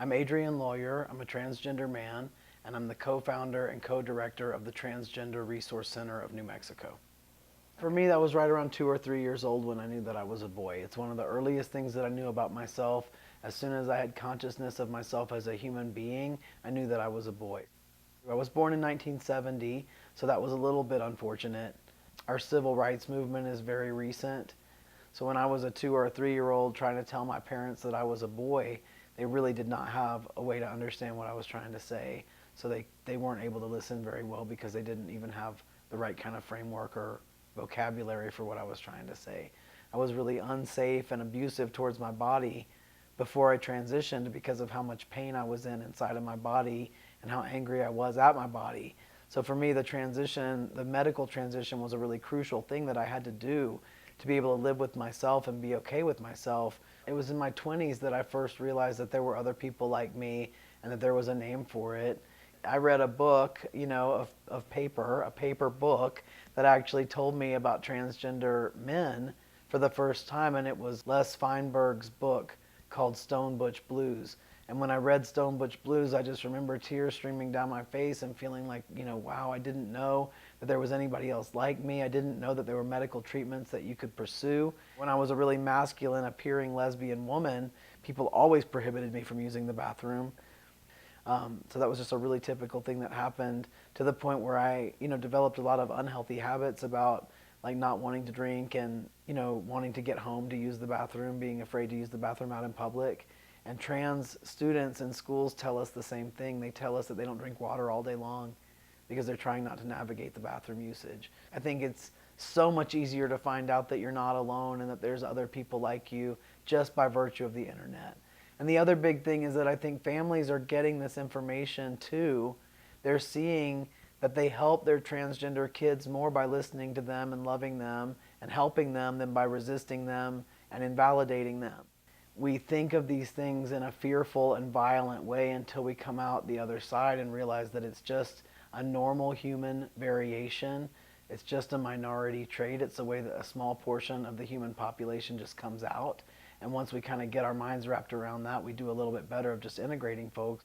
I'm Adrien Lawyer, I'm a transgender man, and I'm the co-founder and co-director of the Transgender Resource Center of New Mexico. For me, that was right around 2 or 3 years old when I knew that I was a boy. It's one of the earliest things that I knew about myself. As soon as I had consciousness of myself as a human being, I knew that I was a boy. I was born in 1970, so that was a little bit unfortunate. Our civil rights movement is very recent. So when I was a 2 or 3-year-old trying to tell my parents that I was a boy, they really did not have a way to understand what I was trying to say. So they weren't able to listen very well because they didn't even have the right kind of framework or vocabulary for what I was trying to say. I was really unsafe and abusive towards my body before I transitioned because of how much pain I was in inside of my body and how angry I was at my body. So for me, the transition, the medical transition, was a really crucial thing that I had to do to be able to live with myself and be okay with myself. It was in my 20s that I first realized that there were other people like me and that there was a name for it. I read a book, of paper, a paper book that actually told me about transgender men for the first time, and it was Les Feinberg's book called Stone Butch Blues. And when I read Stone Butch Blues, I just remember tears streaming down my face and feeling like, wow, I didn't know that there was anybody else like me. I didn't know that there were medical treatments that you could pursue. When I was a really masculine appearing lesbian woman, people always prohibited me from using the bathroom. So that was just a really typical thing that happened, to the point where I, developed a lot of unhealthy habits about like not wanting to drink and, wanting to get home to use the bathroom, being afraid to use the bathroom out in public. And trans students in schools tell us the same thing. They tell us that they don't drink water all day long because they're trying not to navigate the bathroom usage. I think it's so much easier to find out that you're not alone and that there's other people like you just by virtue of the internet. And the other big thing is that I think families are getting this information too. They're seeing that they help their transgender kids more by listening to them and loving them and helping them than by resisting them and invalidating them. We think of these things in a fearful and violent way until we come out the other side and realize that it's just a normal human variation. It's just a minority trait. It's the way that a small portion of the human population just comes out. And once we kind of get our minds wrapped around that, we do a little bit better of just integrating folks.